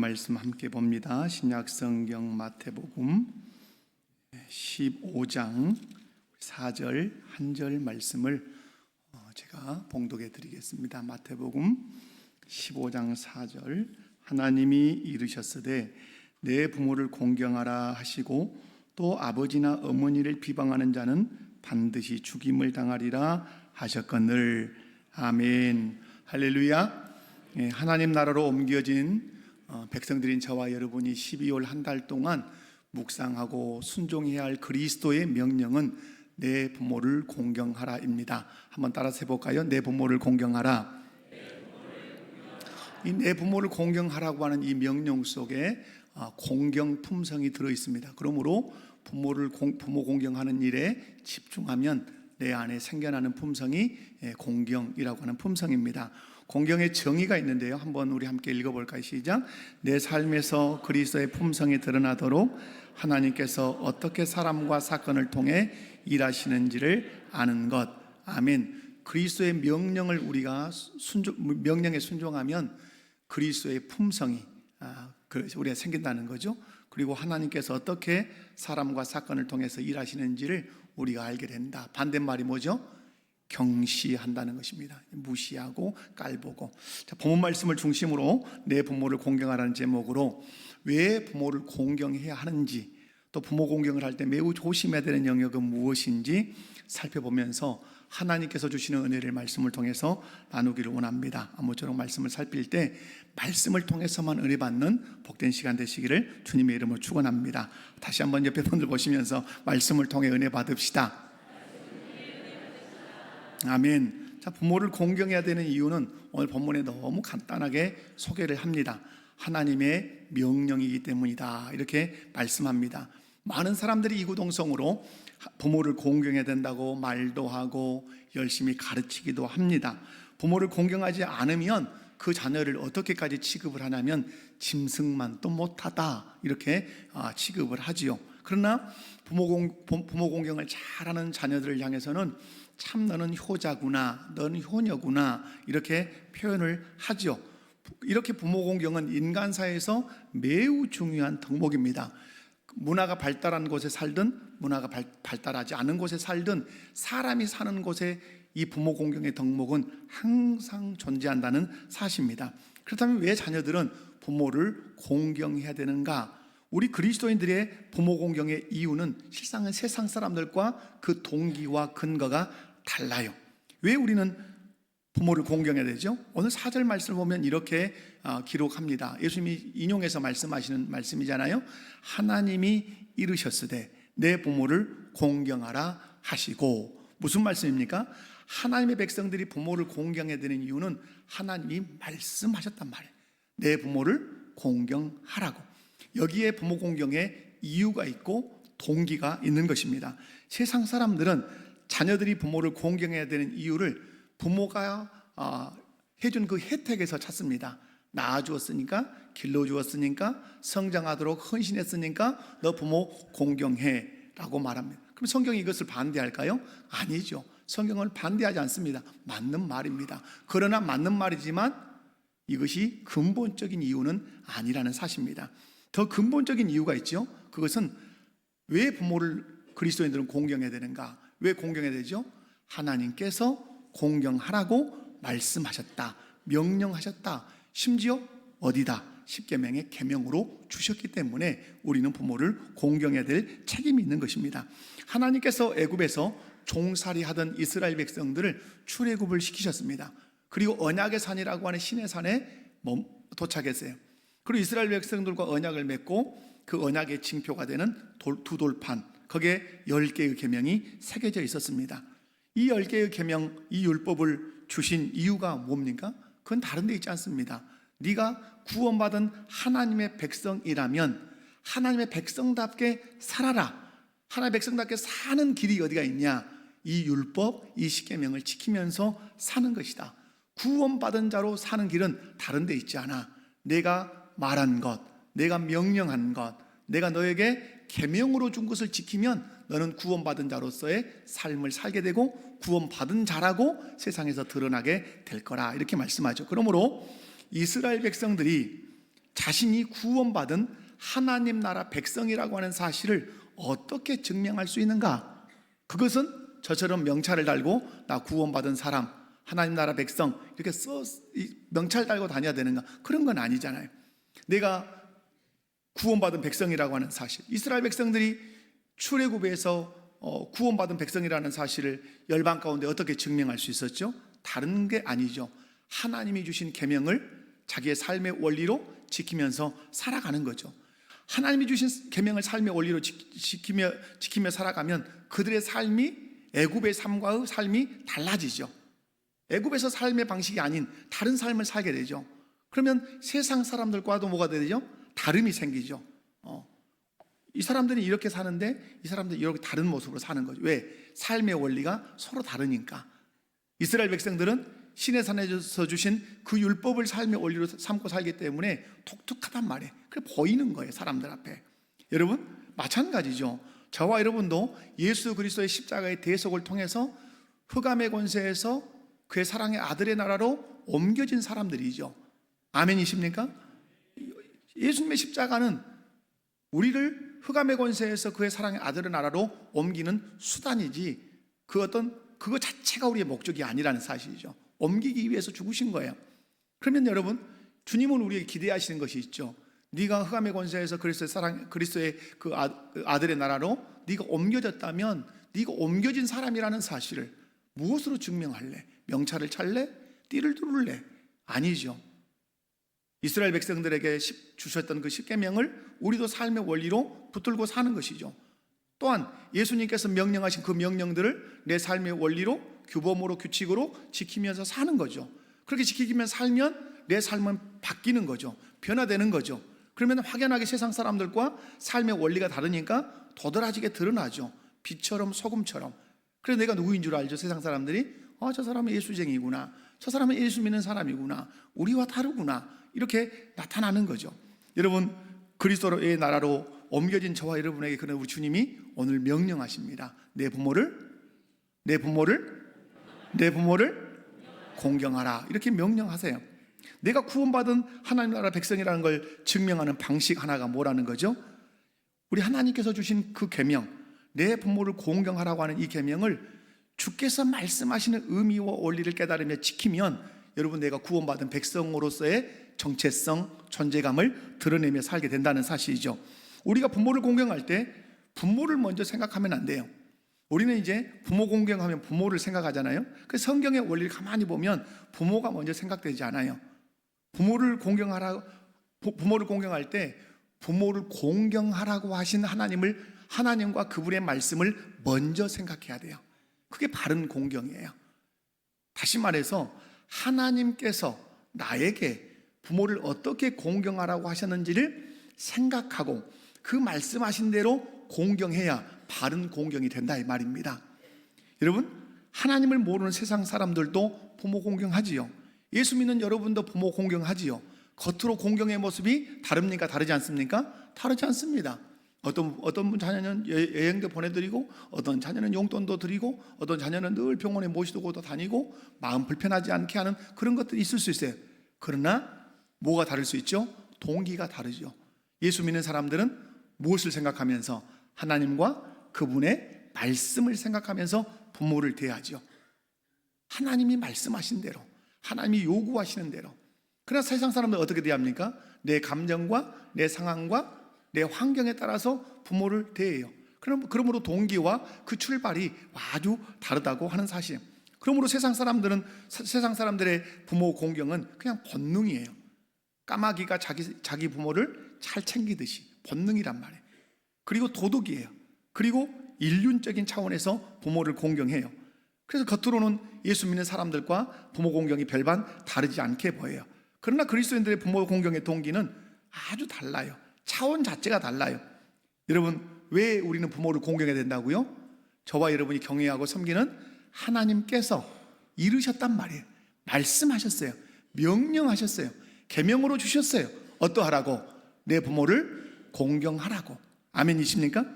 말씀 함께 봅니다. 신약성경 마태복음 15장 4절 한 절 말씀을 제가 봉독해 드리겠습니다. 마태복음 15장 4절 하나님이 이르셨으되 내 부모를 공경하라 하시고 또 아버지나 어머니를 비방하는 자는 반드시 죽임을 당하리라 하셨거늘. 아멘. 할렐루야. 하나님 나라로 옮겨진 백성들인 저와 여러분이 12월 한 달 동안 묵상하고 순종해야 할 그리스도의 명령은 내 부모를 공경하라입니다. 한번 따라서 해볼까요? 내 부모를 공경하라. 이 내 부모를 공경하라고 하는 이 명령 속에 공경 품성이 들어 있습니다. 그러므로 부모 공경하는 일에 집중하면 내 안에 생겨나는 품성이 공경이라고 하는 품성입니다. 공경의 정의가 있는데요. 한번 우리 함께 읽어볼까요? 시작. 내 삶에서 그리스도의 품성이 드러나도록 하나님께서 어떻게 사람과 사건을 통해 일하시는지를 아는 것. 아멘. 그리스도의 명령을 우리가 명령에 순종하면 그리스도의 품성이 우리가 생긴다는 거죠. 그리고 하나님께서 어떻게 사람과 사건을 통해서 일하시는지를 우리가 알게 된다. 반대말이 뭐죠? 경시한다는 것입니다. 무시하고 깔보고. 자, 본문 말씀을 중심으로 내 부모를 공경하라는 제목으로 왜 부모를 공경해야 하는지, 또 부모 공경을 할 때 매우 조심해야 되는 영역은 무엇인지 살펴보면서 하나님께서 주시는 은혜를 말씀을 통해서 나누기를 원합니다. 아무쪼록 말씀을 살필 때 말씀을 통해서만 은혜 받는 복된 시간 되시기를 주님의 이름으로 축원합니다. 다시 한번 옆에 분들 보시면서 말씀을 통해 은혜 받읍시다. 아멘. 자, 부모를 공경해야 되는 이유는 오늘 본문에 너무 간단하게 소개를 합니다. 하나님의 명령이기 때문이다. 이렇게 말씀합니다. 많은 사람들이 이구동성으로 부모를 공경해야 된다고 말도 하고 열심히 가르치기도 합니다. 부모를 공경하지 않으면 그 자녀를 어떻게까지 취급을 하냐면 짐승만 또 못하다 이렇게 취급을 하지요. 그러나 부모 공경을 잘하는 자녀들을 향해서는 참 너는 효자구나, 너는 효녀구나 이렇게 표현을 하죠. 이렇게 부모 공경은 인간사에서 매우 중요한 덕목입니다. 문화가 발달한 곳에 살든 문화가 발달하지 않은 곳에 살든 사람이 사는 곳에 이 부모 공경의 덕목은 항상 존재한다는 사실입니다. 그렇다면 왜 자녀들은 부모를 공경해야 되는가? 우리 그리스도인들의 부모 공경의 이유는 실상은 세상 사람들과 그 동기와 근거가 달라요. 왜 우리는 부모를 공경해야 되죠? 오늘 4절 말씀을 보면 이렇게 기록합니다. 예수님이 인용해서 말씀하시는 말씀이잖아요. 하나님이 이르셨으되 내 부모를 공경하라 하시고. 무슨 말씀입니까? 하나님의 백성들이 부모를 공경해야 되는 이유는 하나님이 말씀하셨단 말이에요. 내 부모를 공경하라고. 여기에 부모 공경에 이유가 있고 동기가 있는 것입니다. 세상 사람들은 자녀들이 부모를 공경해야 되는 이유를 부모가 해준 그 혜택에서 찾습니다. 낳아주었으니까, 길러주었으니까, 성장하도록 헌신했으니까 너 부모 공경해 라고 말합니다. 그럼 성경이 이것을 반대할까요? 아니죠. 성경은 반대하지 않습니다. 맞는 말입니다. 그러나 맞는 말이지만 이것이 근본적인 이유는 아니라는 사실입니다. 더 근본적인 이유가 있죠. 그것은 왜 부모를 그리스도인들은 공경해야 되는가? 왜 공경해야 되죠? 하나님께서 공경하라고 말씀하셨다, 명령하셨다. 심지어 어디다? 십계명의 계명으로 주셨기 때문에 우리는 부모를 공경해야 될 책임이 있는 것입니다. 하나님께서 애굽에서 종살이 하던 이스라엘 백성들을 출애굽을 시키셨습니다. 그리고 언약의 산이라고 하는 신의 산에 도착했어요. 그리고 이스라엘 백성들과 언약을 맺고 그 언약의 징표가 되는 두 돌판, 거기에 10개의 계명이 새겨져 있었습니다. 이 10개의 계명, 이 율법을 주신 이유가 뭡니까? 그건 다른 데 있지 않습니다. 네가 구원받은 하나님의 백성이라면 하나님의 백성답게 살아라. 하나님의 백성답게 사는 길이 어디가 있냐? 이 율법, 이 십계명을 지키면서 사는 것이다. 구원받은 자로 사는 길은 다른 데 있지 않아. 내가 말한 것, 내가 명령한 것, 내가 너에게 계명으로 준 것을 지키면 너는 구원받은 자로서의 삶을 살게 되고 구원받은 자라고 세상에서 드러나게 될 거라 이렇게 말씀하죠. 그러므로 이스라엘 백성들이 자신이 구원받은 하나님 나라 백성이라고 하는 사실을 어떻게 증명할 수 있는가? 그것은 저처럼 명찰을 달고 나 구원받은 사람, 하나님 나라 백성 이렇게 명찰 달고 다녀야 되는가? 그런 건 아니잖아요. 내가 구원받은 백성이라고 하는 사실, 이스라엘 백성들이 출애굽에서 구원받은 백성이라는 사실을 열방 가운데 어떻게 증명할 수 있었죠? 다른 게 아니죠. 하나님이 주신 계명을 자기의 삶의 원리로 지키면서 살아가는 거죠. 하나님이 주신 계명을 삶의 원리로 지키며 살아가면 그들의 삶이 애굽의 삶과의 삶이 달라지죠. 애굽에서 삶의 방식이 아닌 다른 삶을 살게 되죠. 그러면 세상 사람들과도 뭐가 되죠? 다름이 생기죠. 이 사람들이 이렇게 사는데 이 사람들이 이렇게 다른 모습으로 사는 거죠. 왜? 삶의 원리가 서로 다르니까. 이스라엘 백성들은 시내산에서 주신 그 율법을 삶의 원리로 삼고 살기 때문에 독특하단 말이에요. 그게 보이는 거예요, 사람들 앞에. 여러분, 마찬가지죠. 저와 여러분도 예수 그리스도의 십자가의 대속을 통해서 흑암의 권세에서 그의 사랑의 아들의 나라로 옮겨진 사람들이죠. 아멘이십니까? 예수님의 십자가는 우리를 흑암의 권세에서 그의 사랑의 아들의 나라로 옮기는 수단이지 그거 자체가 우리의 목적이 아니라는 사실이죠. 옮기기 위해서 죽으신 거예요. 그러면 여러분, 주님은 우리에게 기대하시는 것이 있죠. 네가 흑암의 권세에서 그리스도의 그 아들의 나라로 네가 옮겨졌다면 네가 옮겨진 사람이라는 사실을 무엇으로 증명할래? 명찰을 찰래? 띠를 두를래? 아니죠. 이스라엘 백성들에게 주셨던 그 십계명을 우리도 삶의 원리로 붙들고 사는 것이죠. 또한 예수님께서 명령하신 그 명령들을 내 삶의 원리로 규범으로 규칙으로 지키면서 사는 거죠. 그렇게 지키면서 살면 내 삶은 바뀌는 거죠. 변화되는 거죠. 그러면 확연하게 세상 사람들과 삶의 원리가 다르니까 도드라지게 드러나죠. 빛처럼 소금처럼. 그래서 내가 누구인 줄 알죠. 세상 사람들이 저 사람은 예수쟁이구나, 저 사람은 예수 믿는 사람이구나, 우리와 다르구나, 이렇게 나타나는 거죠. 여러분, 그리스도의 나라로 옮겨진 저와 여러분에게 그런 우리 주님이 오늘 명령하십니다. 내 부모를 공경하라, 이렇게 명령하세요. 내가 구원받은 하나님 나라 백성이라는 걸 증명하는 방식 하나가 뭐라는 거죠? 우리 하나님께서 주신 그 계명, 내 부모를 공경하라고 하는 이 계명을 주께서 말씀하시는 의미와 원리를 깨달으며 지키면 여러분, 내가 구원받은 백성으로서의 정체성, 존재감을 드러내며 살게 된다는 사실이죠. 우리가 부모를 공경할 때 부모를 먼저 생각하면 안 돼요. 우리는 이제 부모 공경하면 부모를 생각하잖아요. 그 성경의 원리를 가만히 보면 부모가 먼저 생각되지 않아요. 부모를 공경할 때 부모를 공경하라고 하신 하나님과 그분의 말씀을 먼저 생각해야 돼요. 그게 바른 공경이에요. 다시 말해서 하나님께서 나에게 부모를 어떻게 공경하라고 하셨는지를 생각하고 그 말씀하신 대로 공경해야 바른 공경이 된다 이 말입니다. 여러분, 하나님을 모르는 세상 사람들도 부모 공경하지요. 예수 믿는 여러분도 부모 공경하지요. 겉으로 공경의 모습이 다릅니까? 다르지 않습니까? 다르지 않습니다. 어떤 분 자녀는 여행도 보내드리고, 어떤 자녀는 용돈도 드리고, 어떤 자녀는 늘 병원에 모시고도 다니고, 마음 불편하지 않게 하는 그런 것들이 있을 수 있어요. 그러나 뭐가 다를 수 있죠? 동기가 다르죠. 예수 믿는 사람들은 무엇을 생각하면서? 하나님과 그분의 말씀을 생각하면서 부모를 대하죠. 하나님이 말씀하신 대로, 하나님이 요구하시는 대로. 그러나 세상 사람들은 어떻게 대합니까? 내 감정과 내 상황과 내 환경에 따라서 부모를 대해요. 그러므로 동기와 그 출발이 아주 다르다고 하는 사실. 그러므로 세상 사람들의 부모 공경은 그냥 본능이에요. 까마귀가 자기 부모를 잘 챙기듯이 본능이란 말이에요. 그리고 도덕이에요. 그리고 인륜적인 차원에서 부모를 공경해요. 그래서 겉으로는 예수 믿는 사람들과 부모 공경이 별반 다르지 않게 보여요. 그러나 그리스도인들의 부모 공경의 동기는 아주 달라요. 차원 자체가 달라요. 여러분, 왜 우리는 부모를 공경해야 된다고요? 저와 여러분이 경외하고 섬기는 하나님께서 이르셨단 말이에요. 말씀하셨어요. 명령하셨어요. 계명으로 주셨어요. 어떠하라고? 내 부모를 공경하라고. 아멘이십니까?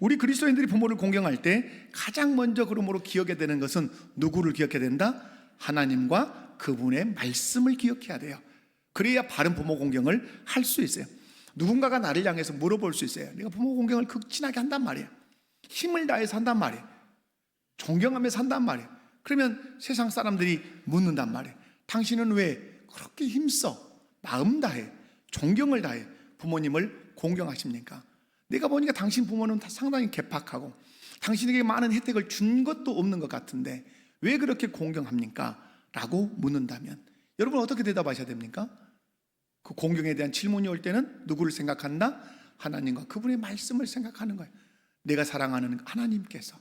우리 그리스도인들이 부모를 공경할 때 가장 먼저 그러므로 기억해야 되는 것은 누구를 기억해야 된다? 하나님과 그분의 말씀을 기억해야 돼요. 그래야 바른 부모 공경을 할 수 있어요. 누군가가 나를 향해서 물어볼 수 있어요. 내가 부모 공경을 극진하게 한단 말이에요. 힘을 다해서 한단 말이에요. 존경하면서 한단 말이에요. 그러면 세상 사람들이 묻는단 말이에요. 당신은 왜 그렇게 힘써 마음 다해 존경을 다해 부모님을 공경하십니까? 내가 보니까 당신 부모는 다 상당히 개팍하고 당신에게 많은 혜택을 준 것도 없는 것 같은데 왜 그렇게 공경합니까? 라고 묻는다면 여러분 어떻게 대답하셔야 됩니까? 그 공경에 대한 질문이 올 때는 누구를 생각한다? 하나님과 그분의 말씀을 생각하는 거예요. 내가 사랑하는 하나님께서,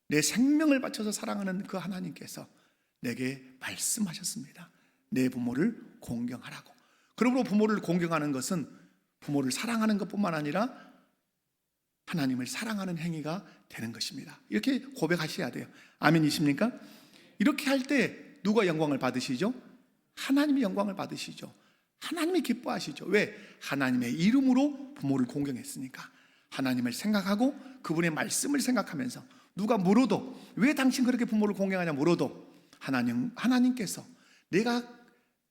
내 생명을 바쳐서 사랑하는 그 하나님께서 내게 말씀하셨습니다. 내 부모를 공경하라고. 그러므로 부모를 공경하는 것은 부모를 사랑하는 것뿐만 아니라 하나님을 사랑하는 행위가 되는 것입니다. 이렇게 고백하셔야 돼요. 아멘이십니까? 이렇게 할 때 누가 영광을 받으시죠? 하나님이 영광을 받으시죠. 하나님이 기뻐하시죠. 왜? 하나님의 이름으로 부모를 공경했으니까. 하나님을 생각하고 그분의 말씀을 생각하면서 누가 물어도 왜 당신 그렇게 부모를 공경하냐 물어도 하나님께서 내가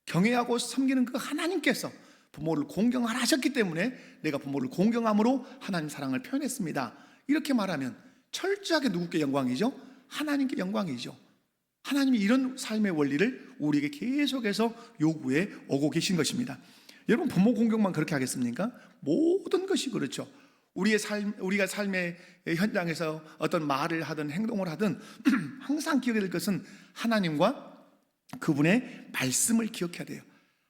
경외하고 섬기는 그 하나님께서 부모를 공경하라 하셨기 때문에 내가 부모를 공경함으로 하나님 사랑을 표현했습니다. 이렇게 말하면 철저하게 누구께 영광이죠? 하나님께 영광이죠. 하나님이 이런 삶의 원리를 우리에게 계속해서 요구해 오고 계신 것입니다. 여러분 부모 공경만 그렇게 하겠습니까? 모든 것이 그렇죠. 우리가 삶의 현장에서 어떤 말을 하든 행동을 하든 항상 기억해야 될 것은 하나님과 그분의 말씀을 기억해야 돼요.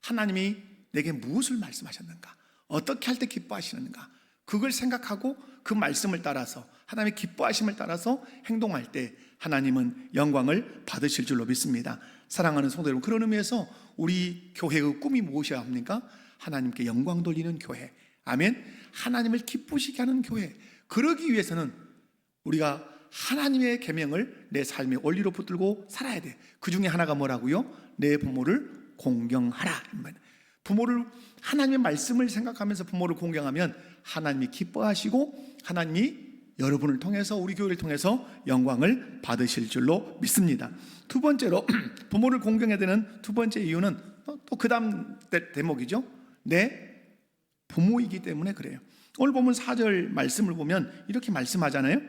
하나님이 내게 무엇을 말씀하셨는가? 어떻게 할 때 기뻐하시는가? 그걸 생각하고 그 말씀을 따라서 하나님의 기뻐하심을 따라서 행동할 때 하나님은 영광을 받으실 줄로 믿습니다. 사랑하는 성도 여러분, 그런 의미에서 우리 교회의 꿈이 무엇이어야 합니까? 하나님께 영광 돌리는 교회. 아멘. 하나님을 기쁘시게 하는 교회. 그러기 위해서는 우리가 하나님의 계명을 내 삶의 원리로 붙들고 살아야 돼. 그 중에 하나가 뭐라고요? 내 부모를 공경하라. 부모를 하나님의 말씀을 생각하면서 부모를 공경하면 하나님이 기뻐하시고 하나님이 여러분을 통해서 우리 교회를 통해서 영광을 받으실 줄로 믿습니다. 두 번째로 부모를 공경해야 되는 두 번째 이유는 또 그 다음 대목이죠. 내 부모이기 때문에 그래요. 오늘 보면 4절 말씀을 보면 이렇게 말씀하잖아요.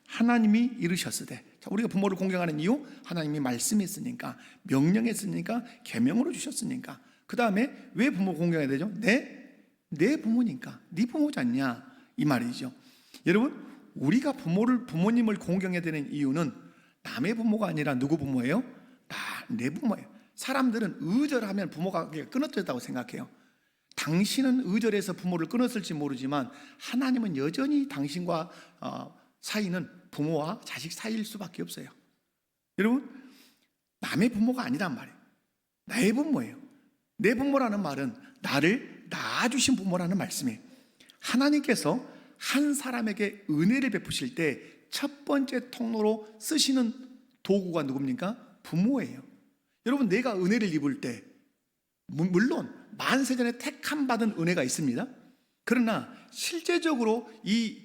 하나님이 이르셨으되. 우리가 부모를 공경하는 이유, 하나님이 말씀했으니까, 명령했으니까, 계명으로 주셨으니까. 그 다음에 왜 부모 공경해야 되죠? 내 부모니까. 네 부모지 않냐 이 말이죠. 여러분 우리가 부모님을 공경해야 되는 이유는 남의 부모가 아니라 누구 부모예요? 내 부모예요. 사람들은 의절하면 부모가 끊어졌다고 생각해요. 당신은 의절해서 부모를 끊었을지 모르지만 하나님은 여전히 당신과 사이는 부모와 자식 사이일 수밖에 없어요. 여러분 남의 부모가 아니란 말이에요. 나의 부모예요. 내 부모라는 말은 나를 낳아주신 부모라는 말씀이에요. 하나님께서 한 사람에게 은혜를 베푸실 때 첫 번째 통로로 쓰시는 도구가 누굽니까? 부모예요. 여러분 내가 은혜를 입을 때 물론 만세전에 택함 받은 은혜가 있습니다. 그러나 실제적으로 이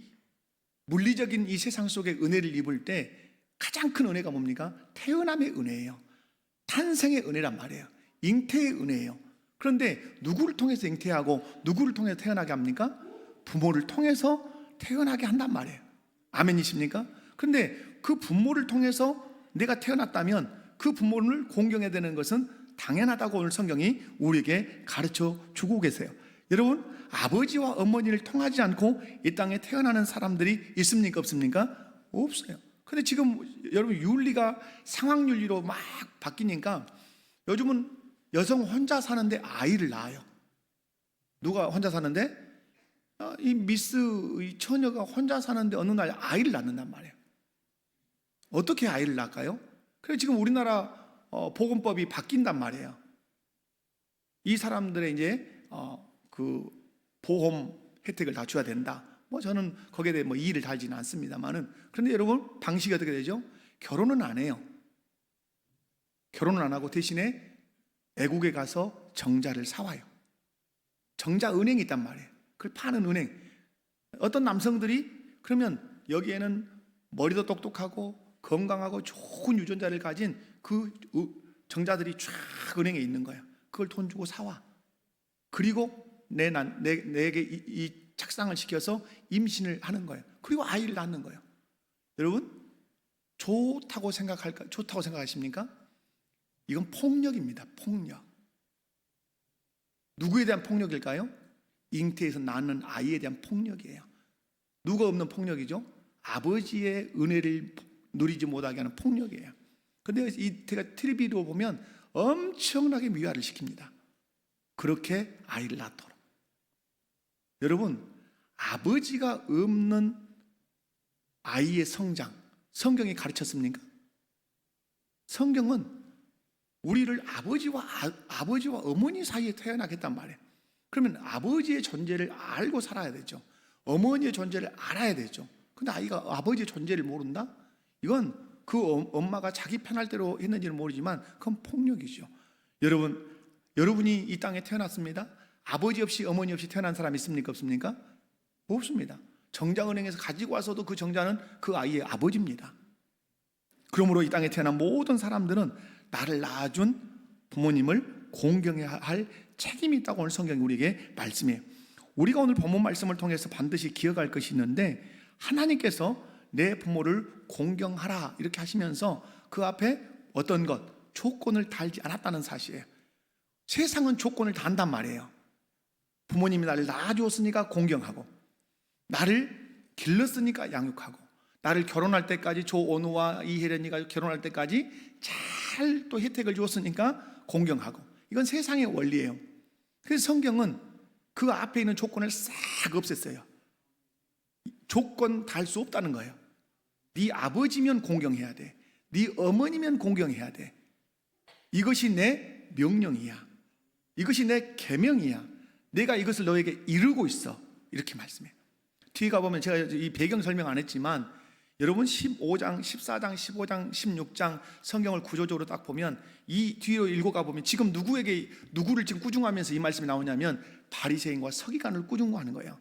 물리적인 이 세상 속에 은혜를 입을 때 가장 큰 은혜가 뭡니까? 태어남의 은혜예요. 탄생의 은혜란 말이에요. 잉태의 은혜예요. 그런데 누구를 통해서 잉태하고 누구를 통해서 태어나게 합니까? 부모를 통해서 태어나게 한단 말이에요. 아멘이십니까? 그런데 그 부모를 통해서 내가 태어났다면 그 부모를 공경해야 되는 것은 당연하다고 오늘 성경이 우리에게 가르쳐 주고 계세요. 여러분 아버지와 어머니를 통하지 않고 이 땅에 태어나는 사람들이 있습니까? 없습니까? 없어요. 근데 지금 여러분 윤리가 상황윤리로 막 바뀌니까 요즘은 여성 혼자 사는데 아이를 낳아요. 누가 혼자 사는데? 이 미스 이 처녀가 혼자 사는데 어느 날 아이를 낳는단 말이에요. 어떻게 아이를 낳을까요? 그래서 지금 우리나라 보건법이 바뀐단 말이에요. 이 사람들의 이제 그 보험 혜택을 다 줘야 된다. 저는 거기에 대해 이의를 달지는 않습니다만은 그런데 여러분 방식이 어떻게 되죠? 결혼은 안 해요. 결혼은 안 하고 대신에 외국에 가서 정자를 사와요. 정자 은행이 있단 말이에요. 그걸 파는 은행. 어떤 남성들이 그러면 여기에는 머리도 똑똑하고 건강하고 좋은 유전자를 가진 그 정자들이 쫙 은행에 있는 거예요. 그걸 돈 주고 사와. 그리고 내게 이 착상을 시켜서 임신을 하는 거예요. 그리고 아이를 낳는 거예요. 여러분, 좋다고 생각하십니까? 이건 폭력입니다. 폭력. 누구에 대한 폭력일까요? 잉태에서 낳는 아이에 대한 폭력이에요. 누가 없는 폭력이죠? 아버지의 은혜를 누리지 못하게 하는 폭력이에요. 그런데 제가 TV로 보면 엄청나게 미화를 시킵니다. 그렇게 아이를 낳도록. 여러분, 아버지가 없는 아이의 성장, 성경이 가르쳤습니까? 성경은 우리를 아버지와 어머니 사이에 태어나겠단 말이에요. 그러면 아버지의 존재를 알고 살아야 되죠. 어머니의 존재를 알아야 되죠. 근데 아이가 아버지의 존재를 모른다? 이건 그 엄마가 자기 편할 대로 했는지는 모르지만 그건 폭력이죠. 여러분이 이 땅에 태어났습니다. 아버지 없이 어머니 없이 태어난 사람 있습니까? 없습니까? 없습니다. 정자은행에서 가지고 와서도 그 정자는 그 아이의 아버지입니다. 그러므로 이 땅에 태어난 모든 사람들은 나를 낳아준 부모님을 공경해야 할 책임이 있다고 오늘 성경이 우리에게 말씀해요. 우리가 오늘 본문 말씀을 통해서 반드시 기억할 것이 있는데, 하나님께서 내 부모를 공경하라 이렇게 하시면서 그 앞에 어떤 조건을 달지 않았다는 사실이에요. 세상은 조건을 단단 말이에요. 부모님이 나를 낳아주었으니까 공경하고, 나를 길렀으니까 양육하고, 나를 결혼할 때까지 조원우와 이혜련이가 결혼할 때까지 잘 또 혜택을 주었으니까 공경하고, 이건 세상의 원리예요. 그래서 성경은 그 앞에 있는 조건을 싹 없앴어요. 조건 달 수 없다는 거예요. 네 아버지면 공경해야 돼. 네 어머니면 공경해야 돼. 이것이 내 명령이야. 이것이 내 계명이야. 내가 이것을 너에게 이루고 있어. 이렇게 말씀해요. 뒤에 가보면 제가 이 배경 설명 안 했지만, 여러분 15장, 14장, 15장, 16장 성경을 구조적으로 딱 보면 이 뒤로 읽어가 보면 지금 누구를 지금 꾸중하면서 이 말씀이 나오냐면 바리새인과 서기관을 꾸중하는 거예요.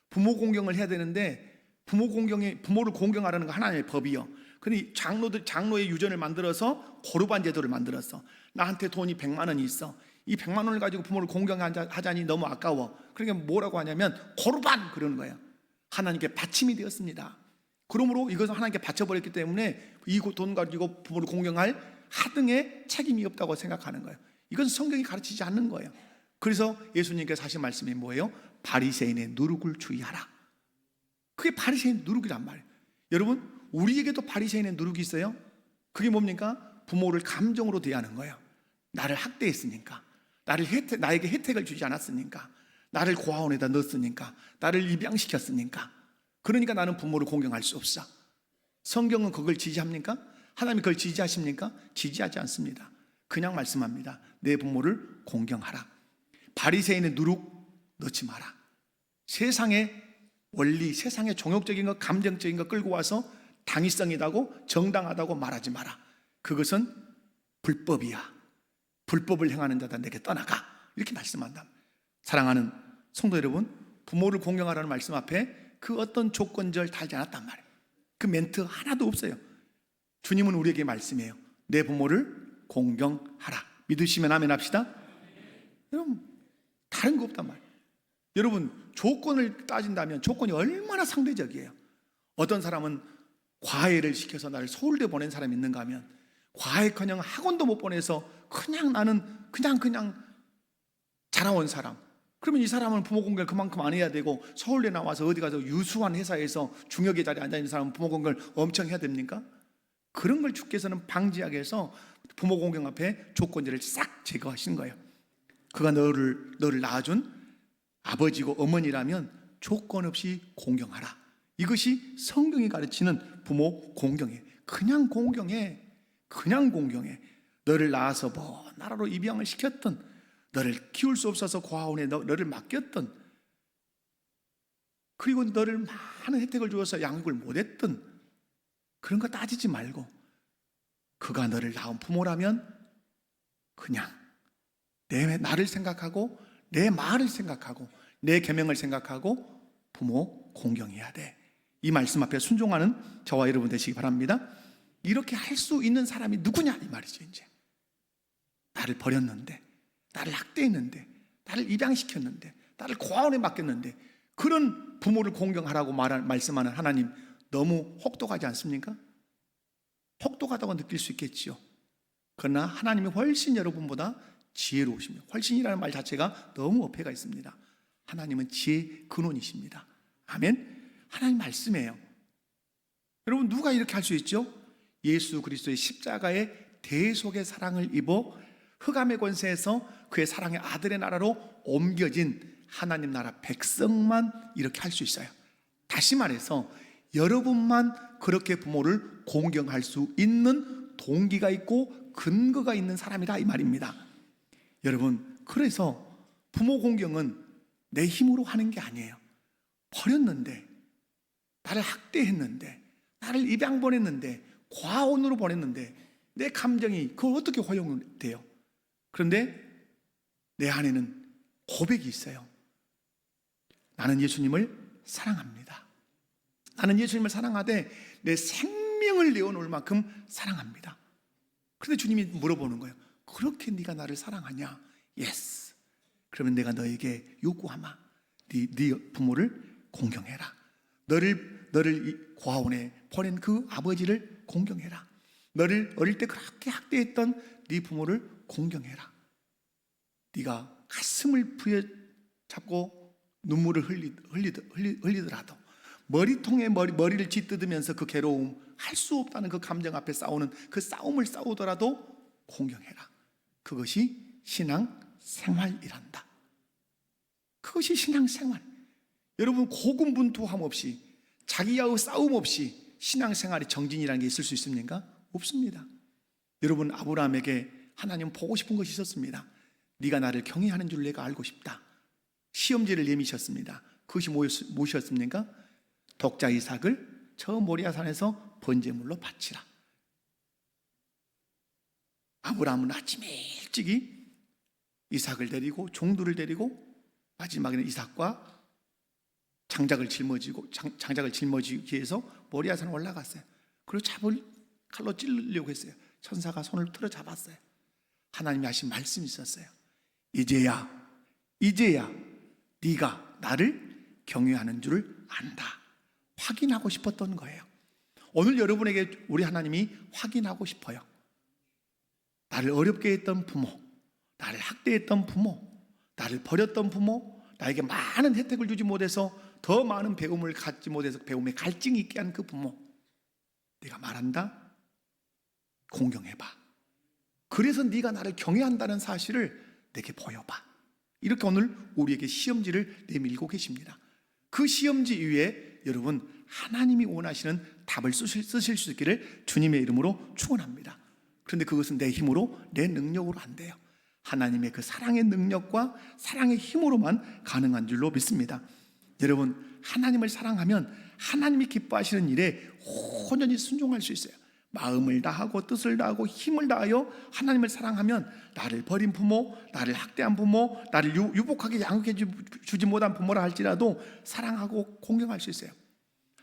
부모 공경을 해야 되는데 부모를 공경하라는 거 하나님의 법이요. 근데 장로의 유전을 만들어서 고르반 제도를 만들었어. 나한테 돈이 100만 원이 있어. 이 100만 원을 가지고 부모를 공경하자니 너무 아까워. 그러니까 뭐라고 하냐면 고르반 그러는 거예요. 하나님께 바침이 되었습니다. 그러므로 이것을 하나님께 바쳐버렸기 때문에 이 돈 가지고 부모를 공경할 하등의 책임이 없다고 생각하는 거예요. 이건 성경이 가르치지 않는 거예요. 그래서 예수님께서 하신 말씀이 뭐예요? 바리새인의 누룩을 주의하라. 그게 바리새인 누룩이란 말이에요. 여러분, 우리에게도 바리새인의 누룩이 있어요. 그게 뭡니까? 부모를 감정으로 대하는 거예요. 나를 학대했으니까, 나에게 혜택을 주지 않았으니까, 나를 고아원에다 넣었으니까, 나를 입양시켰으니까, 그러니까 나는 부모를 공경할 수 없어. 성경은 그걸 지지합니까? 하나님이 그걸 지지하십니까? 지지하지 않습니다. 그냥 말씀합니다. 내 부모를 공경하라. 바리새인의 누룩 넣지 마라. 세상의 원리, 세상의 종욕적인 것, 감정적인 것 끌고 와서 당위성이다고 정당하다고 말하지 마라. 그것은 불법이야. 불법을 행하는 자다 내게 떠나가. 이렇게 말씀한다. 사랑하는 성도 여러분, 부모를 공경하라는 말씀 앞에 그 어떤 조건절 달지 않았단 말이에요. 그 멘트 하나도 없어요. 주님은 우리에게 말씀해요. 내 부모를 공경하라. 믿으시면 아멘 합시다. 여러분, 다른 거 없단 말이에요. 여러분, 조건을 따진다면 조건이 얼마나 상대적이에요. 어떤 사람은 과외를 시켜서 나를 서울대 보낸 사람이 있는가 하면, 과외커녕 학원도 못 보내서 나는 그냥 자라온 사람. 그러면 이 사람은 부모 공경을 그만큼 안 해야 되고, 서울대 나와서 어디 가서 유수한 회사에서 중역의 자리에 앉아있는 사람은 부모 공경을 엄청 해야 됩니까? 그런 걸 주께서는 방지하기 위해서 부모 공경 앞에 조건들을 싹 제거하시는 거예요. 그가 너를 낳아준 아버지고 어머니라면 조건 없이 공경하라. 이것이 성경이 가르치는 부모 공경이에요. 그냥 공경해. 너를 낳아서 나라로 입양을 시켰던, 너를 키울 수 없어서 고아원에 너를 맡겼던, 그리고 너를 많은 혜택을 주어서 양육을 못했던, 그런 거 따지지 말고, 그가 너를 낳은 부모라면 그냥 나를 생각하고, 내 말을 생각하고, 내 계명을 생각하고 부모 공경해야 돼. 이 말씀 앞에 순종하는 저와 여러분 되시기 바랍니다. 이렇게 할 수 있는 사람이 누구냐 이 말이죠. 이제 나를 버렸는데, 나를 학대했는데, 나를 입양시켰는데, 나를 고아원에 맡겼는데 그런 부모를 공경하라고 말씀하는 하나님, 너무 혹독하지 않습니까? 혹독하다고 느낄 수 있겠지요. 그러나 하나님이 훨씬 여러분보다 지혜로우십니다. 훨씬이라는 말 자체가 너무 어폐가 있습니다. 하나님은 지혜의 근원이십니다. 아멘. 하나님 말씀이에요. 여러분, 누가 이렇게 할 수 있죠? 예수 그리스도의 십자가의 대속의 사랑을 입어 흑암의 권세에서 그의 사랑의 아들의 나라로 옮겨진 하나님 나라 백성만 이렇게 할 수 있어요. 다시 말해서 여러분만 그렇게 부모를 공경할 수 있는 동기가 있고 근거가 있는 사람이다, 이 말입니다. 여러분, 그래서 부모 공경은 내 힘으로 하는 게 아니에요. 버렸는데, 나를 학대했는데, 나를 입양 보냈는데, 과원으로 보냈는데 내 감정이 그걸 어떻게 허용돼요? 그런데 내 안에는 고백이 있어요. 나는 예수님을 사랑합니다. 나는 예수님을 사랑하되 내 생명을 내어놓을 만큼 사랑합니다. 그런데 주님이 물어보는 거예요. 그렇게 네가 나를 사랑하냐? 예스. 그러면 내가 너에게 요구하마. 네 부모를 공경해라. 너를 고아원에 보낸 그 아버지를 공경해라. 너를 어릴 때 그렇게 학대했던 네 부모를 공경해라. 네가 가슴을 부여잡고 눈물을 흘리더라도 머리통에 머리를 짓뜯으면서 그 괴로움, 할 수 없다는 그 감정 앞에 싸우는 그 싸움을 싸우더라도 공경해라. 그것이 신앙 생활이란다. 그것이 신앙 생활. 여러분, 고군분투함 없이, 자기와의 싸움 없이 신앙생활의 정진이라는 게 있을 수 있습니까? 없습니다. 여러분, 아브라함에게 하나님 보고 싶은 것이 있었습니다. 네가 나를 경외하는 줄 내가 알고 싶다. 시험지를 내미셨습니다. 그것이 무엇이었습니까? 독자 이삭을 저 모리아산에서 번제물로 바치라. 아브라함은 아침에 일찍이 이삭을 데리고, 종들을 데리고, 마지막에는 이삭과 장작을 짊어지기 위해서 모리아산에 올라갔어요. 그리고 칼로 찌르려고 했어요. 천사가 손을 틀어 잡았어요. 하나님이 하신 말씀이 있었어요. 이제야 네가 나를 경외하는 줄을 안다. 확인하고 싶었던 거예요. 오늘 여러분에게 우리 하나님이 확인하고 싶어요. 나를 어렵게 했던 부모, 나를 학대했던 부모, 나를 버렸던 부모, 나에게 많은 혜택을 주지 못해서 더 많은 배움을 갖지 못해서 배움에 갈증이 있게 한 그 부모, 내가 말한다, 공경해봐. 그래서 네가 나를 경외한다는 사실을 내게 보여봐. 이렇게 오늘 우리에게 시험지를 내밀고 계십니다. 그 시험지 위에 여러분, 하나님이 원하시는 답을 쓰실 수 있기를 주님의 이름으로 축원합니다. 그런데 그것은 내 힘으로, 내 능력으로 안 돼요. 하나님의 그 사랑의 능력과 사랑의 힘으로만 가능한 줄로 믿습니다. 여러분, 하나님을 사랑하면 하나님이 기뻐하시는 일에 온전히 순종할 수 있어요. 마음을 다하고 뜻을 다하고 힘을 다하여 하나님을 사랑하면 나를 버린 부모, 나를 학대한 부모, 나를 유복하게 양육해 주지 못한 부모라 할지라도 사랑하고 공경할 수 있어요.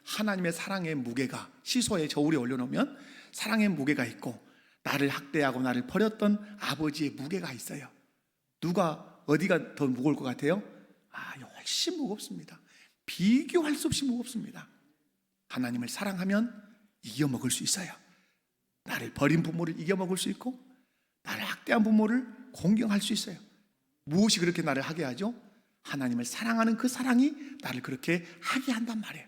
하나님의 사랑의 무게가 시소에 저울에 올려놓으면 사랑의 무게가 있고, 나를 학대하고 나를 버렸던 아버지의 무게가 있어요. 어디가 더 무거울 것 같아요? 훨씬 무겁습니다. 비교할 수 없이 무겁습니다. 하나님을 사랑하면 이겨먹을 수 있어요. 나를 버린 부모를 이겨먹을 수 있고, 나를 학대한 부모를 공경할 수 있어요. 무엇이 그렇게 나를 하게 하죠? 하나님을 사랑하는 그 사랑이 나를 그렇게 하게 한단 말이에요.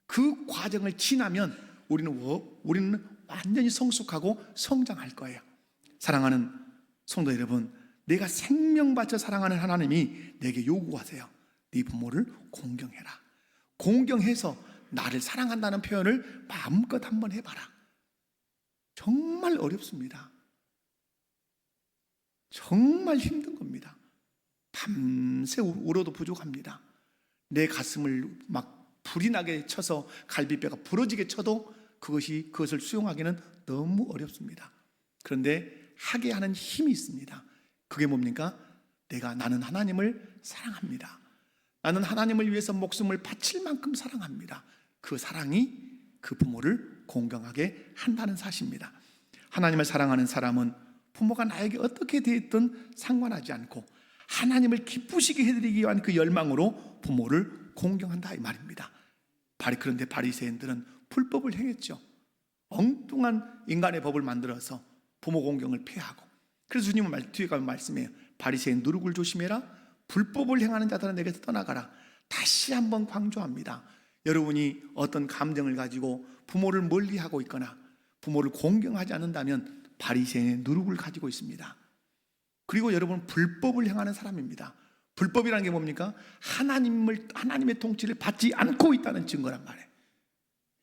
그 과정을 지나면 우리는 완전히 성숙하고 성장할 거예요. 사랑하는 성도 여러분, 내가 생명 바쳐 사랑하는 하나님이 내게 요구하세요. 네 부모를 공경해라. 공경해서 나를 사랑한다는 표현을 마음껏 한번 해봐라. 정말 어렵습니다. 정말 힘든 겁니다. 밤새 울어도 부족합니다. 내 가슴을 막 불이 나게 쳐서 갈비뼈가 부러지게 쳐도 그것을 수용하기는 너무 어렵습니다. 그런데 하게 하는 힘이 있습니다. 그게 뭡니까? 나는 하나님을 사랑합니다. 나는 하나님을 위해서 목숨을 바칠 만큼 사랑합니다. 그 사랑이 그 부모를 공경하게 한다는 사실입니다. 하나님을 사랑하는 사람은 부모가 나에게 어떻게 대했든 상관하지 않고 하나님을 기쁘시게 해드리기 위한 그 열망으로 부모를 공경한다 이 말입니다. 그런데 바리새인들은 불법을 행했죠. 엉뚱한 인간의 법을 만들어서 부모 공경을 폐하고, 그래서 주님은 뒤에 가면 말씀해요. 바리새인 누룩을 조심해라. 불법을 행하는 자들은 내게서 떠나가라. 다시 한번 강조합니다. 여러분이 어떤 감정을 가지고 부모를 멀리하고 있거나 부모를 공경하지 않는다면 바리새인의 누룩을 가지고 있습니다. 그리고 여러분, 불법을 행하는 사람입니다. 불법이라는 게 뭡니까? 하나님의 통치를 받지 않고 있다는 증거란 말이에요.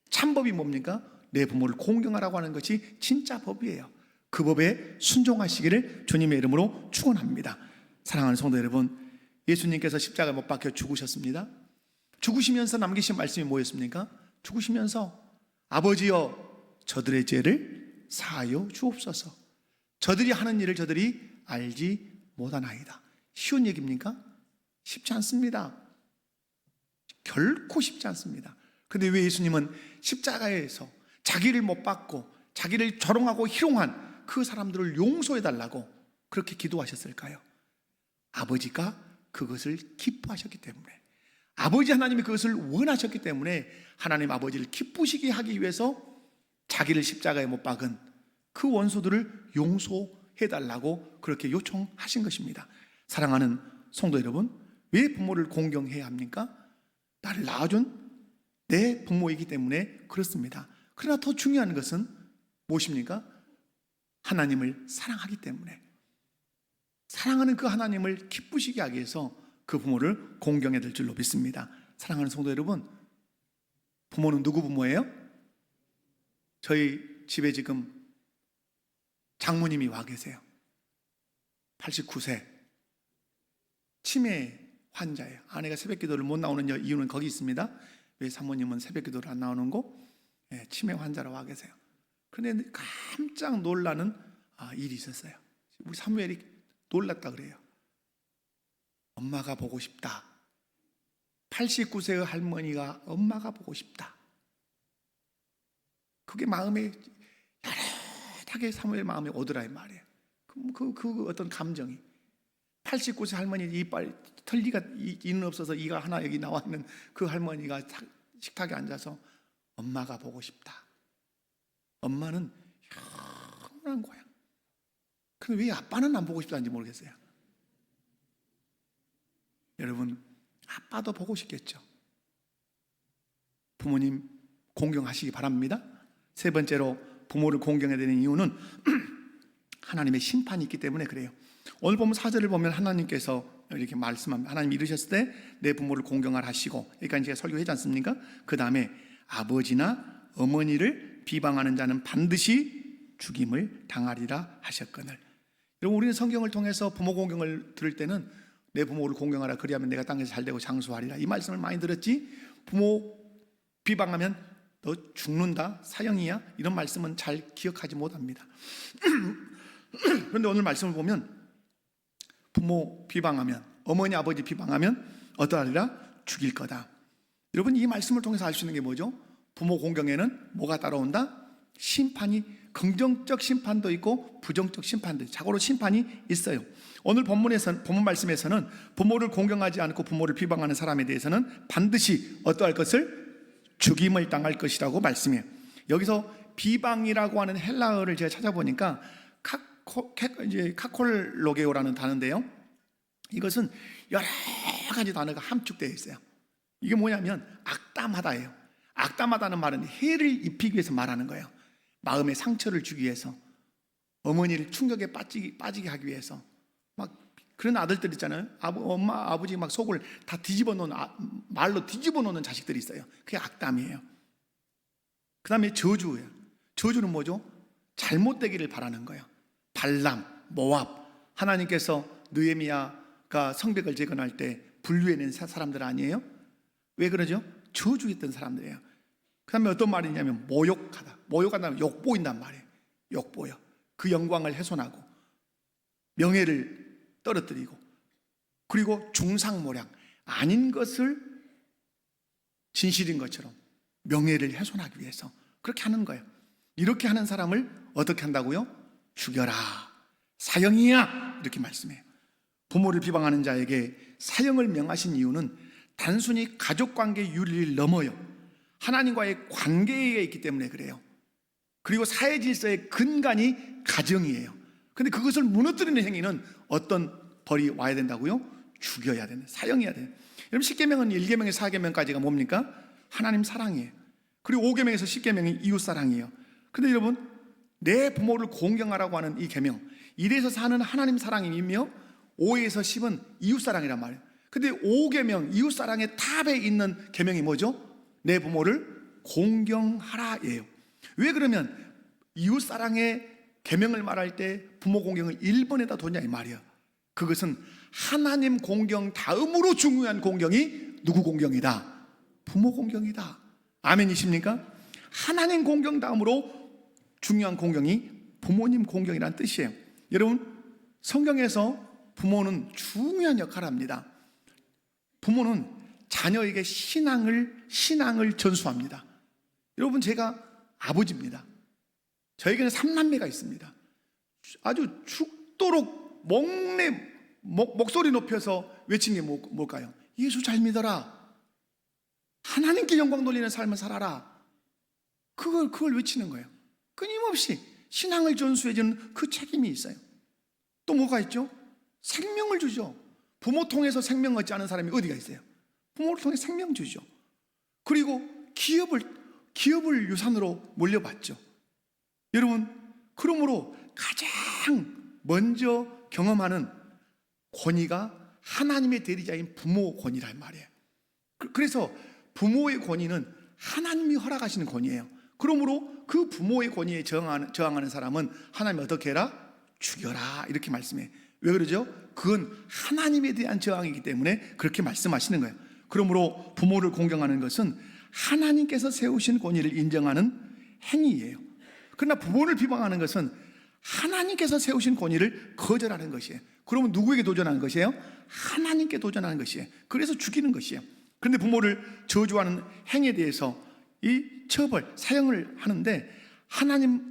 참법이 뭡니까? 내 부모를 공경하라고 하는 것이 진짜 법이에요. 그 법에 순종하시기를 주님의 이름으로 축원합니다. 사랑하는 성도 여러분, 예수님께서 십자가에 못 박혀 죽으셨습니다. 죽으시면서 남기신 말씀이 뭐였습니까? 죽으시면서 아버지여 저들의 죄를 사하여 주옵소서. 저들이 하는 일을 저들이 알지 못하나이다. 쉬운 얘기입니까? 쉽지 않습니다. 결코 쉽지 않습니다. 그런데 왜 예수님은 십자가에서 자기를 못 박고 자기를 조롱하고 희롱한 그 사람들을 용서해달라고 그렇게 기도하셨을까요? 아버지가 그것을 기뻐하셨기 때문에, 아버지 하나님이 그것을 원하셨기 때문에 하나님 아버지를 기쁘시게 하기 위해서 자기를 십자가에 못 박은 그 원수들을 용서해달라고 그렇게 요청하신 것입니다. 사랑하는 성도 여러분, 왜 부모를 공경해야 합니까? 나를 낳아준 내 부모이기 때문에 그렇습니다. 그러나 더 중요한 것은 무엇입니까? 하나님을 사랑하기 때문에, 사랑하는 그 하나님을 기쁘시게 하기 위해서 그 부모를 공경해야 될 줄로 믿습니다. 사랑하는 성도 여러분, 부모는 누구 부모예요? 저희 집에 지금 장모님이 와 계세요. 89세 치매 환자예요. 아내가 새벽 기도를 못 나오는 이유는 거기 있습니다. 왜 사모님은 새벽 기도를 안 나오는 거? 치매 환자로 와 계세요. 그런데 깜짝 놀라는 일이 있었어요. 우리 사무엘이 놀랐다 그래요. 엄마가 보고 싶다. 89세의 할머니가 엄마가 보고 싶다. 그게 마음에 야릇하게 사무엘 마음에 오더라 이 말이에요. 그 어떤 감정이, 89세 할머니 이빨 털리가 이는 없어서 이가 하나 여기 나와 있는 그 할머니가 식탁에 앉아서 엄마가 보고 싶다. 엄마는 영원한 고향. 근데 왜 아빠는 안 보고 싶다는지 모르겠어요. 여러분, 아빠도 보고 싶겠죠. 부모님 공경하시기 바랍니다. 세 번째로 부모를 공경해야 되는 이유는 하나님의 심판이 있기 때문에 그래요. 오늘 보면 4절을 보면 하나님께서 이렇게 말씀합니다. 하나님 이르셨을 때 내 부모를 공경하라 하시고, 그러니까 제가 설교했지 않습니까? 그 다음에 아버지나 어머니를 비방하는 자는 반드시 죽임을 당하리라 하셨거늘. 여러분, 우리는 성경을 통해서 부모 공경을 들을 때는 내 부모를 공경하라, 그리하면 내가 땅에서 잘되고 장수하리라, 이 말씀을 많이 들었지, 부모 비방하면 너 죽는다, 사형이야, 이런 말씀은 잘 기억하지 못합니다. 그런데 오늘 말씀을 보면 부모 비방하면, 어머니 아버지 비방하면 어떠하리라? 죽일 거다. 여러분, 이 말씀을 통해서 알 수 있는 게 뭐죠? 부모 공경에는 뭐가 따라온다? 심판이, 긍정적 심판도 있고 부정적 심판도 있고, 자고로 심판이 있어요. 오늘 본문 말씀에서는 부모를 공경하지 않고 부모를 비방하는 사람에 대해서는 반드시 어떠할 것을? 죽임을 당할 것이라고 말씀해요. 여기서 비방이라고 하는 헬라어를 제가 찾아보니까 카콜로게오라는 단어인데요, 이것은 여러 가지 단어가 함축되어 있어요. 이게 뭐냐면 악담하다예요. 악담하다는 말은 해를 입히기 위해서 말하는 거예요. 마음에 상처를 주기 위해서, 어머니를 충격에 빠지게 하기 위해서. 막 그런 아들들 있잖아요. 엄마 아버지 막 속을 다 뒤집어 놓는, 말로 뒤집어 놓는 자식들이 있어요. 그게 악담이에요. 그 다음에 저주예요. 저주는 뭐죠? 잘못되기를 바라는 거예요. 발람, 모압, 하나님께서 느헤미야가 성벽을 재건할 때 분류해낸 사람들 아니에요? 왜 그러죠? 저주했던 사람들이에요. 그 다음에 어떤 말이냐면 모욕하다. 모욕한다면 욕보인단 말이에요. 욕보여. 그 영광을 훼손하고 명예를 떨어뜨리고, 그리고 중상모략, 아닌 것을 진실인 것처럼 명예를 훼손하기 위해서 그렇게 하는 거예요. 이렇게 하는 사람을 어떻게 한다고요? 죽여라, 사형이야, 이렇게 말씀해요. 부모를 비방하는 자에게 사형을 명하신 이유는 단순히 가족관계 윤리를 넘어요. 하나님과의 관계에 있기 때문에 그래요. 그리고 사회 질서의 근간이 가정이에요. 근데 그것을 무너뜨리는 행위는 어떤 벌이 와야 된다고요? 죽여야 되는, 사형해야 돼요. 여러분 10계명은 1계명에서 4계명까지가 뭡니까? 하나님 사랑이에요. 그리고 5계명에서 10계명이 이웃 사랑이에요. 근데 여러분 내 부모를 공경하라고 하는 이 계명, 1에서 4는 하나님 사랑이며 5에서 10은 이웃 사랑이란 말이에요. 근데 5계명 이웃 사랑의 탑에 있는 계명이 뭐죠? 내 부모를 공경하라예요. 왜 그러면 이웃 사랑의 계명을 말할 때 부모 공경을 1번에다 뒀냐 이 말이야. 그것은 하나님 공경 다음으로 중요한 공경이 누구 공경이다? 부모 공경이다. 아멘이십니까? 하나님 공경 다음으로 중요한 공경이 부모님 공경이라는 뜻이에요. 여러분 성경에서 부모는 중요한 역할을 합니다. 부모는 자녀에게 신앙을 전수합니다. 여러분 제가 아버지입니다. 저에게는 3남매가 있습니다. 아주 죽도록 목소리 높여서 외친 게 뭘까요? 예수 잘 믿어라. 하나님께 영광 돌리는 삶을 살아라. 그걸 외치는 거예요. 끊임없이 신앙을 전수해주는 그 책임이 있어요. 또 뭐가 있죠? 생명을 주죠. 부모 통해서 생명 얻지 않은 사람이 어디가 있어요? 부모를 통해 생명 주죠. 그리고 기업을 유산으로 물려받죠. 여러분, 그러므로 가장 먼저 경험하는 권위가 하나님의 대리자인 부모 권위란 말이에요. 그래서 부모의 권위는 하나님이 허락하시는 권위예요. 그러므로 그 부모의 권위에 저항하는 사람은 하나님이 어떻게 해라? 죽여라 이렇게 말씀해요. 왜 그러죠? 그건 하나님에 대한 저항이기 때문에 그렇게 말씀하시는 거예요. 그러므로 부모를 공경하는 것은 하나님께서 세우신 권위를 인정하는 행위예요. 그러나 부모를 비방하는 것은 하나님께서 세우신 권위를 거절하는 것이에요. 그러면 누구에게 도전하는 것이에요? 하나님께 도전하는 것이에요. 그래서 죽이는 것이에요. 그런데 부모를 저주하는 행위에 대해서 이 처벌, 사형을 하는데 하나님을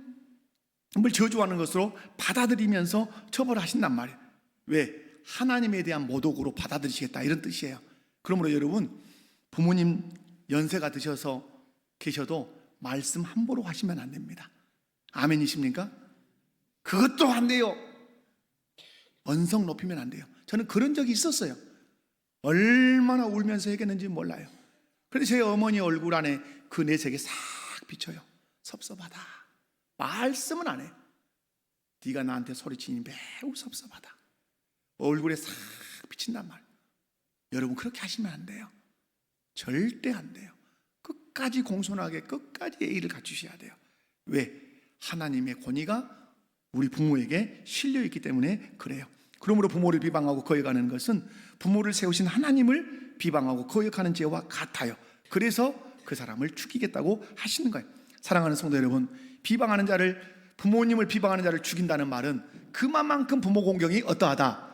저주하는 것으로 받아들이면서 처벌하신단 말이에요. 왜? 하나님에 대한 모독으로 받아들이시겠다 이런 뜻이에요. 그러므로 여러분 부모님 연세가 드셔서 계셔도 말씀 함부로 하시면 안 됩니다. 아멘이십니까? 그것도 안 돼요. 언성 높이면 안 돼요. 저는 그런 적이 있었어요. 얼마나 울면서 얘기했는지 몰라요. 그런데 제 어머니 얼굴 안에 그 내색이 싹 비쳐요. 섭섭하다. 말씀은 안 해요. 네가 나한테 소리치니 매우 섭섭하다. 얼굴에 싹 비친단 말이에요. 여러분 그렇게 하시면 안 돼요. 절대 안 돼요. 끝까지 공손하게 끝까지 예의를 갖추셔야 돼요. 왜? 하나님의 권위가 우리 부모에게 실려있기 때문에 그래요. 그러므로 부모를 비방하고 거역하는 것은 부모를 세우신 하나님을 비방하고 거역하는 죄와 같아요. 그래서 그 사람을 죽이겠다고 하시는 거예요. 사랑하는 성도 여러분, 비방하는 자를, 부모님을 비방하는 자를 죽인다는 말은 그만큼 부모 공경이 어떠하다?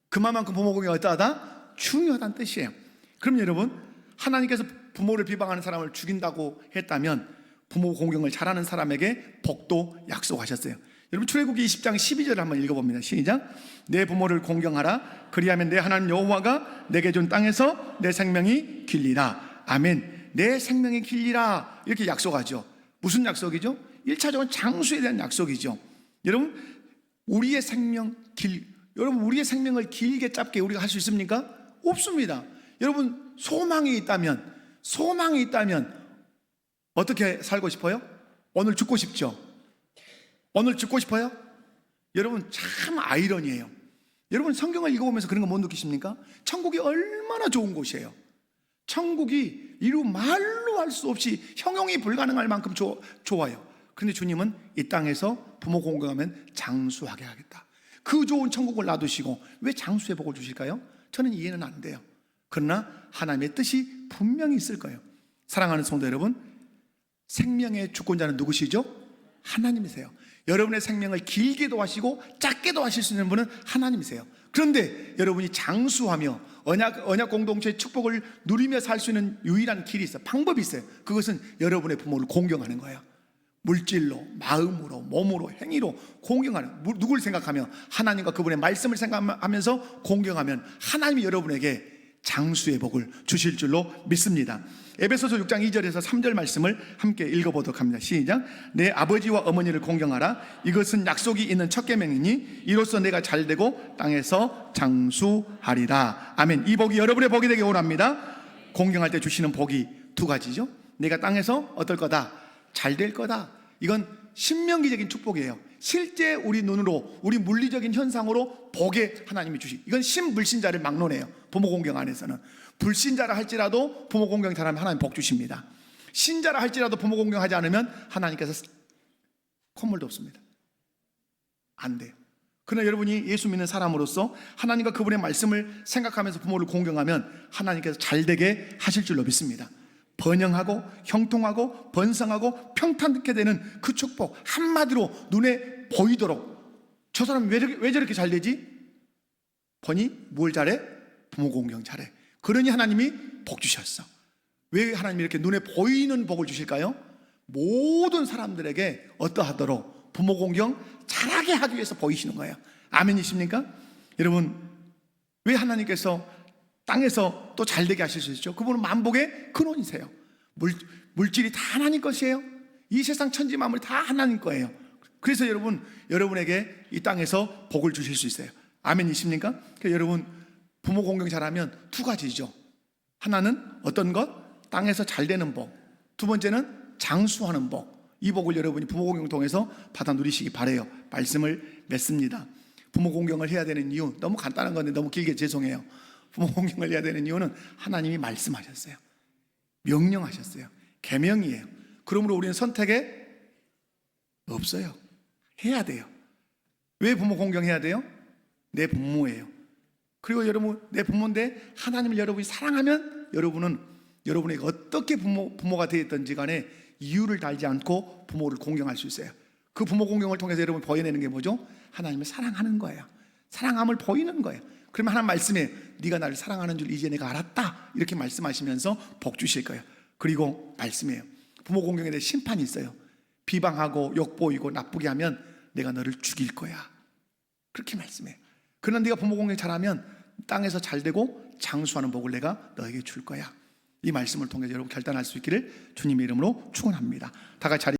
그만큼 부모 공경이 어떠하다? 중요하다는 뜻이에요. 그럼 여러분, 하나님께서 부모를 비방하는 사람을 죽인다고 했다면 부모 공경을 잘하는 사람에게 복도 약속하셨어요. 여러분 출애굽기 20장 12절을 한번 읽어봅니다. 시작. 내 부모를 공경하라. 그리하면 내 하나님 여호와가 내게 준 땅에서 내 생명이 길리라. 아멘. 내 생명이 길리라 이렇게 약속하죠. 무슨 약속이죠? 1차적으로 장수에 대한 약속이죠. 여러분 우리의 생명을 길게 짧게 우리가 할 수 있습니까? 없습니다. 여러분 소망이 있다면 어떻게 살고 싶어요? 오늘 죽고 싶죠? 오늘 죽고 싶어요? 여러분 참 아이러니해요. 여러분 성경을 읽어보면서 그런 거 못 느끼십니까? 천국이 얼마나 좋은 곳이에요. 천국이 이루 말로 할 수 없이 형용이 불가능할 만큼 좋아요. 그런데 주님은 이 땅에서 부모 공경하면 장수하게 하겠다. 그 좋은 천국을 놔두시고 왜 장수의 복을 주실까요? 저는 이해는 안 돼요. 그러나 하나님의 뜻이 분명히 있을 거예요. 사랑하는 성도 여러분, 생명의 주권자는 누구시죠? 하나님이세요. 여러분의 생명을 길게도 하시고 짧게도 하실 수 있는 분은 하나님이세요. 그런데 여러분이 장수하며 언약 공동체의 축복을 누리며 살 수 있는 유일한 길이 있어요. 방법이 있어요. 그것은 여러분의 부모를 공경하는 거예요. 물질로, 마음으로, 몸으로, 행위로 공경하는, 누굴 생각하며 하나님과 그분의 말씀을 생각하면서 공경하면 하나님이 여러분에게 장수의 복을 주실 줄로 믿습니다. 에베소서 6장 2절에서 3절 말씀을 함께 읽어보도록 합니다. 시작. 내 아버지와 어머니를 공경하라. 이것은 약속이 있는 첫 계명이니 이로써 내가 잘되고 땅에서 장수하리라. 아멘. 이 복이 여러분의 복이 되기 원합니다. 공경할 때 주시는 복이 두 가지죠. 내가 땅에서 어떨 거다? 잘 될 거다. 이건 신명기적인 축복이에요. 실제 우리 눈으로, 우리 물리적인 현상으로 복에 하나님이 이건 신불신자를 막론해요. 부모 공경 안에서는. 불신자라 할지라도 부모 공경 잘하면 하나님 복 주십니다. 신자라 할지라도 부모 공경하지 않으면 하나님께서 콧물도 없습니다. 안 돼요. 그러나 여러분이 예수 믿는 사람으로서 하나님과 그분의 말씀을 생각하면서 부모를 공경하면 하나님께서 잘되게 하실 줄로 믿습니다. 번영하고 형통하고 번성하고 평탄케 되는 그 축복, 한마디로 눈에 보이도록. 저 사람 왜 저렇게 잘 되지? 보니 뭘 잘해? 부모 공경 잘해. 그러니 하나님이 복 주셨어. 왜 하나님이 이렇게 눈에 보이는 복을 주실까요? 모든 사람들에게 어떠하도록 부모 공경 잘하게 하기 위해서 보이시는 거예요. 아멘이십니까? 여러분, 왜 하나님께서 땅에서 또 잘되게 하실 수 있죠? 그분은 만복의 근원이세요. 물질이 다 하나님 것이에요. 이 세상 천지 만물이 다 하나님 거예요. 그래서 여러분에게 이 땅에서 복을 주실 수 있어요. 아멘이십니까? 그러니까 여러분, 부모 공경 잘하면 두 가지죠. 하나는 어떤 것? 땅에서 잘되는 복. 두 번째는 장수하는 복. 이 복을 여러분이 부모 공경을 통해서 받아 누리시기 바라요. 말씀을 맺습니다. 부모 공경을 해야 되는 이유, 너무 간단한 건데 너무 길게 죄송해요. 부모 공경을 해야 되는 이유는 하나님이 말씀하셨어요. 명령하셨어요. 계명이에요. 그러므로 우리는 선택에 없어요. 해야 돼요. 왜 부모 공경해야 돼요? 내 부모예요. 그리고 여러분, 내 부모인데 하나님을 여러분이 사랑하면 여러분은 여러분에게 어떻게 부모가 되었든지 간에 이유를 달지 않고 부모를 공경할 수 있어요. 그 부모 공경을 통해서 여러분이 보여내는 게 뭐죠? 하나님을 사랑하는 거예요. 사랑함을 보이는 거예요. 그러면 하나님 말씀에 네가 나를 사랑하는 줄 이제 내가 알았다, 이렇게 말씀하시면서 복 주실 거예요. 그리고 말씀이에요. 부모 공경에 대해 심판이 있어요. 비방하고 욕보이고 나쁘게 하면 내가 너를 죽일 거야, 그렇게 말씀해요. 그러나 네가 부모 공경 잘하면 땅에서 잘되고 장수하는 복을 내가 너에게 줄 거야. 이 말씀을 통해 여러분 결단할 수 있기를 주님의 이름으로 축원합니다. 다 같이 자리